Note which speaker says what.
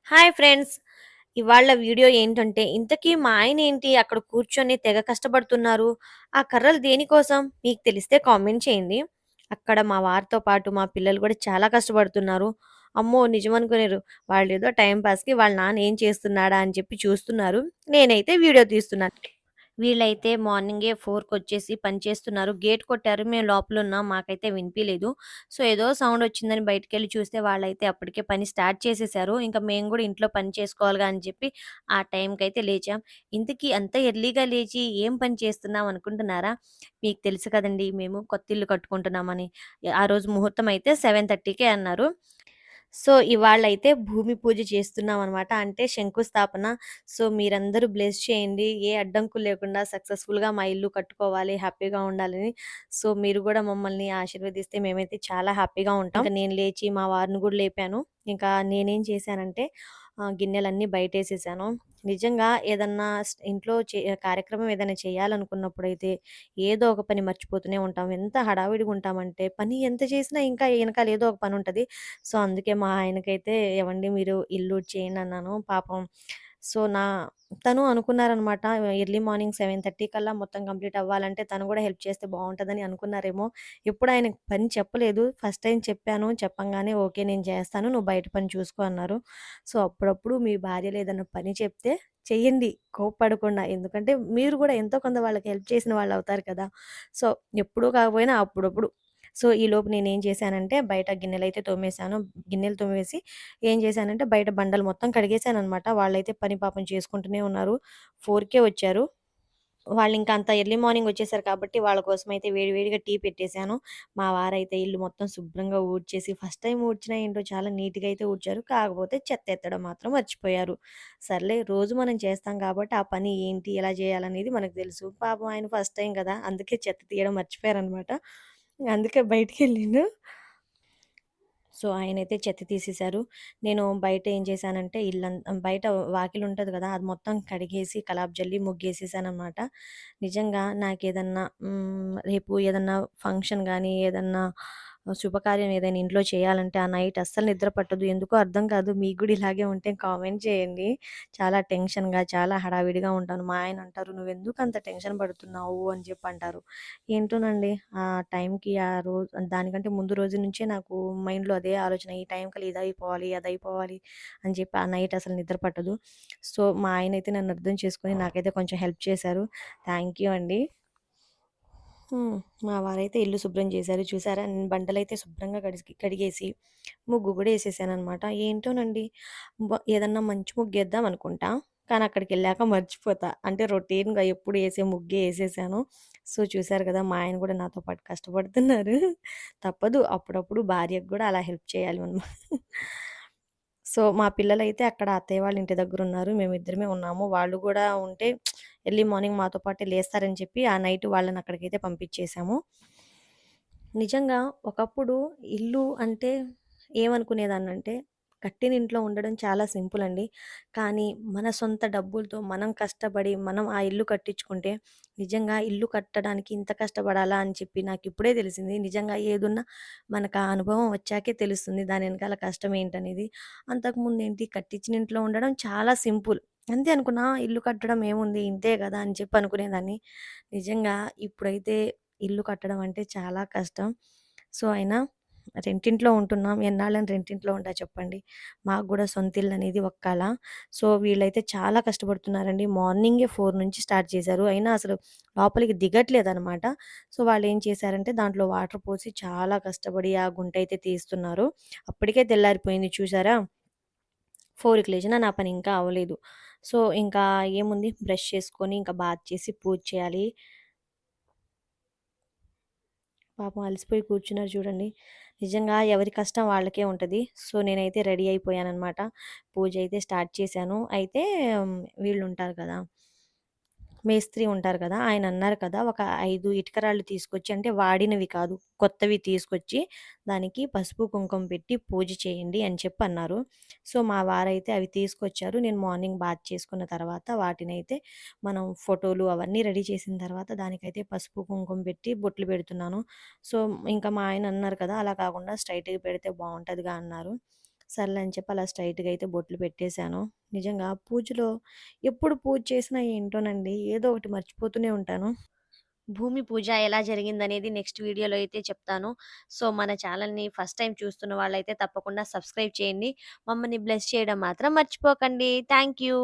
Speaker 1: Hi friends. ఇవాళ video ఏంటంటే, ఇంతకీ మా ఆయనేంటి అక్కడ కూర్చొని తెగ కష్టపడుతున్నారు. ఆ కర్రలు దేనికోసం? మీకు తెలిస్తే కామెంట్ చేయండి. అక్కడ మా వారితో పాటు మా పిల్లలు కూడా చాలా కష్టపడుతున్నారు. అమ్మో! నిజమనుకునేరు. వాళ్ళేదో టైమ్ పాస్‌కి వాళ్ళ నాన్న ఏం చేస్తున్నాడా అని చెప్పి చూస్తున్నారు. నేనైతే వీడియో తీస్తున్నాను. వీళ్ళైతే మార్నింగే 4:00కొచ్చేసి పని చేస్తున్నారు. గేట్ కొట్టారు. మేము లోపలున్నాం. మాకైతే వినిపియలేదు. సో, ఏదో సౌండ్ వచ్చిందని బయటికెళ్ళి చూస్తే వాళ్ళైతే అప్పటికే పని స్టార్ట్ చేసేసారు. ఇంక మేము గూడా ఇంట్లో పని చేసుకోవాలిగా అని చెప్పి ఆ టైంకైతే లేచాం. ఇంతకీ అంత ఎర్లీగా లేచి ఏం పని చేస్తున్నాం అనుకుంటున్నారా? మీకు తెలుసు కదండీ! మేము కొత్త ఇల్లు కట్టుకుంటున్నామని. ఆ రోజు ముహూర్తం అయితే 7:30కే అన్నారు. సో, ఇవాళైతే భూమి పూజ చేస్తున్నామనమాట. అంటే శంకుస్థాపన. సో, మీరందరూ బ్లెస్ చేయండి. ఏ అడ్డంకులు లేకుండా సక్సెస్‌ఫుల్‌గా మా ఇల్లు కట్టుకోవాలి, హ్యాపీగా ఉండాలని. సో, మీరు గూడా మమ్మల్ని ఆశీర్వదిస్తే మేమైతే చాలా హ్యాపీగా ఉంటాం. ఇంక నేను లేచి మా వారిని గూడా లేపాను. ఇంకా నేనేం చేశానంటే గిన్నెలన్నీ బయటేసేసాను. నిజంగా ఏదన్నా ఇంట్లో కార్యక్రమం ఏదైనా చేయాలనుకున్నప్పుడైతే ఏదో ఒక పని మర్చిపోతూనే ఉంటాం. ఎంత హడావిడిగా ఉంటామంటే పని ఎంత చేసినా ఇంకా ఎనకాల ఏదో ఒక పనుంటది. సో, అందుకే మా ఆయనకైతే "ఏవండీ మీరు ఇల్లు ఊడ్చేయండి" అన్నాను. పాపం సో, తను అనుకున్నారనమాట ఎర్లీ మార్నింగ్ 7:30 కల్లా మొత్తం కంప్లీట్ అవ్వాలంటే తను గూడా హెల్ప్ చేస్తే బావుంటదని అనుకున్నారేమో! ఎప్పుడు ఆయనకి పని చెప్పలేదు. ఫస్ట్ టైమ్ చెప్పాను. చెప్పంగానే "ఓకే. నేను చేస్తాను. నువ్వు బయట పని చూసుకో" అన్నారు. సో, అప్పుడప్పుడు మీ భార్యలు ఏదన్నా పని చెప్తే చెయ్యండి కోప్పడకుండా. ఎందుకంటే మీరు గూడా ఎంతో కొంత వాళ్ళకి హెల్ప్ చేసిన వాళ్ళవుతారు కదా! సో, ఎప్పుడూ కాకపోయినా అప్పుడప్పుడు. సో, ఈలోపు నేనేం చేశానంటే బయట గిన్నెలైతే తోమేశాను. గిన్నెలు తోమేసి ఏం చేశానంటే బయట బండలు మొత్తం కడిగేశాననమాట. వాళ్ళైతే పని పాపం చేసుకుంటూనే ఉన్నారు. 4కే వచ్చారు. వాళ్ళింక అంత ఎర్లీ మార్నింగ్ వచ్చేసారు కాబట్టి వాళ్ళ కోసమయితే వేడి వేడిగా టీ పెట్టేశాను. మా వారైతే ఇల్లు మొత్తం శుభ్రంగా ఊడ్చేసి ఫస్ట్ టైమ్ ఊడ్చినా ఏంటో చాలా నీట్‌గా అయితే ఊడ్చారు. కాకపోతే చెత్తెత్తడం మాత్రం మర్చిపోయారు. సర్లే రోజు మనం చేస్తాం కాబట్టి ఆ పని ఏంటి, ఎలా చేయాలనేది మనకు తెలుసు. పాపం ఆయన ఫస్ట్ టైమ్ కదా! అందుకే చెత్త తీయడం మర్చిపోయారనమాట. అందుకే బయటికెళ్ళిండు. సో, ఆయనైతే చెత్త తీసేశారు. నేను బయట ఏం చేశానంటే బయట వాకిలుంటది గదా! అది మొత్తం కడిగేసి, కలాప్ జల్లి, ముగ్గేసేసాననమాట. నిజంగా నాకేదన్నా రేపు ఏదన్నా ఫంక్షన్ గానీ, ఏదన్నా శుభకార్యం ఏదైనా ఇంట్లో చేయాలంటే, ఆ నైట్ అస్సలు నిద్ర పట్టదు. ఎందుకో అర్థం కాదు. మీకు గూడా ఇలాగే ఉంటే కామెంట్ చేయండి. చాలా టెన్షన్‌గా, చాలా హడావిడిగా ఉంటాను. మా ఆయన అంటారు, "నువ్వెందుకంత టెన్షన్ పడుతున్నావు" అని చెప్పి అంటారు. ఏంటోనండి ఆ టైంకి ఆ రోజు దానికంటే ముందు రోజు నుంచే నాకు మైండ్‌లో అదే ఆలోచన. ఈ టైంకల్లా ఇదయిపోవాలి, అదయిపోవాలి అని చెప్పి ఆ నైట్ అసలు నిద్ర పట్టదు. సో, మా ఆయనైతే నన్ను అర్థం చేసుకొని నాకైతే కొంచెం హెల్ప్ చేశారు. థ్యాంక్ యూ అండి. హ్మ్. మా వారైతే ఇల్లు శుభ్రం చేశారు. చూసారా నేను బండలైతే శుభ్రంగా కడిగేసి ముగ్గు గూడా ఏసేసాననమాట. ఏంటోనండి ఏదన్నా మంచి ముగ్గేద్దాం అనుకుంటా. కానీ అక్కడికెళ్ళాక మర్చిపోతా. అంటే రొటీన్‌గా ఎప్పుడు ఏసే ముగ్గే ఏసేసాను. సో, చూసారు గదా! మా ఆయన గూడా నాతో పాటు కష్టపడుతున్నారు. తప్పదు. అప్పుడప్పుడు భార్యకు గూడా అలా హెల్ప్ చేయాలి మనం. సో, మా పిల్లలైతే అక్కడ అత్తయ్య వాళ్ళ ఇంటి దగ్గరున్నారు. మేమిద్దరమే ఉన్నాము. వాళ్ళు గూడా ఉంటే ఎర్లీ మార్నింగ్ మాతో పాటే లేస్తారని చెప్పి ఆ నైట్ వాళ్ళని అక్కడికైతే పంపించేసాము. నిజంగా ఒకప్పుడు ఇల్లు అంటే ఏమనుకునేదాన్నంటే, కట్టిన ఇంట్లో ఉండడం చాలా సింపుల్ అండి. కానీ మన సొంత డబ్బులతో మనం కష్టపడి మనం ఆ ఇల్లు కట్టించుకుంటే, నిజంగా ఇల్లు కట్టడానికి ఇంత కష్టపడాలా అని చెప్పి నాకిప్పుడే తెలిసింది. నిజంగా ఏదున్నా మనకు ఆ అనుభవం వచ్చాకే తెలుస్తుంది. దాని ఎనకాల కష్టం ఏంటనేది. అంతకుముందేంటి కట్టించిన ఇంట్లో ఉండడం చాలా సింపుల్. అంతే అనుకున్నా ఇల్లు కట్టడం ఏముంది ఇంతే గదా! అని చెప్పి అనుకునేదాన్ని. నిజంగా ఇప్పుడైతే ఇల్లు కట్టడం అంటే చాలా కష్టం. సో, అయినా రెంటింట్లో ఉంటున్నాం. ఎన్నాళ్ళని రెంటింట్లో ఉంటా చెప్పండి. మాకు గూడా సొంతిల్లనేది ఒక కల. సో, వీళ్ళైతే చాలా కష్టపడుతున్నారండి. మార్నింగే 4 నుంచి స్టార్ట్ చేశారు. అయినా అసలు లోపలికి దిగట్లేదనమాట. సో, వాళ్ళేం చేశారంటే దాంట్లో వాటర్ పోసి చాలా కష్టపడి ఆ గుంటయితే తీస్తున్నారు. అప్పటికే తెల్లారిపోయింది చూసారా? 4కి లేచినా నా పని ఇంకా అవ్వలేదు. సో, ఇంకా ఏముంది బ్రష్ చేసుకొని, ఇంకా బాత్ చేసి పూజ చేయాలి. పాపం అలసిపోయి కూర్చున్నారు చూడండి. నిజంగా ఎవరి కష్టం వాళ్ళకే ఉంటది. సో, నేనైతే రెడీ అయిపోయాననమాట. పూజ అయితే స్టార్ట్ చేశాను. అయితే వీళ్ళుంటారు కదా! మేస్త్రి ఉంటారు కదా! ఆయనన్నారు కదా! ఒక 5 ఇటుక రాళ్ళు తీసుకొచ్చి అంటే వాడినవి కాదు. కొత్తవి తీసుకొచ్చి దానికి పసుపు, కుంకుమ పెట్టి పూజ చేయండి అని చెప్పి అన్నారు. సో, మా వారైతే అవి తీసుకొచ్చారు. నేను మార్నింగ్ బాత్ చేసుకున్న తర్వాత వాటినైతే మనం ఫోటోలు అవన్నీ రెడీ చేసిన తర్వాత దానికైతే పసుపు, కుంకుమ పెట్టి బొట్లు పెడుతున్నాను. సో, ఇంకా మా ఆయన అన్నారు కదా! అలా కాకుండా స్ట్రెయిట్‌గా పెడితే బావుంటదిగా అన్నారు. సర్లే అని చెప్పి అలా స్ట్రెయిట్‌గా అయితే బొట్లు పెట్టేశాను. నిజంగా పూజలో ఎప్పుడు పూజ చేసినా ఏంటోనండి ఏదో ఒకటి మర్చిపోతూనే ఉంటాను. భూమి పూజ ఎలా జరిగిందనేది నెక్స్ట్ వీడియోలో అయితే చెప్తాను. సో, మన ఛానెల్‌ని ఫస్ట్ టైమ్ చూస్తున్న వాళ్ళైతే తప్పకుండా సబ్స్క్రైబ్ చేయండి. మమ్మల్ని బ్లెస్ చేయడం మాత్రం మర్చిపోకండి. Thank you.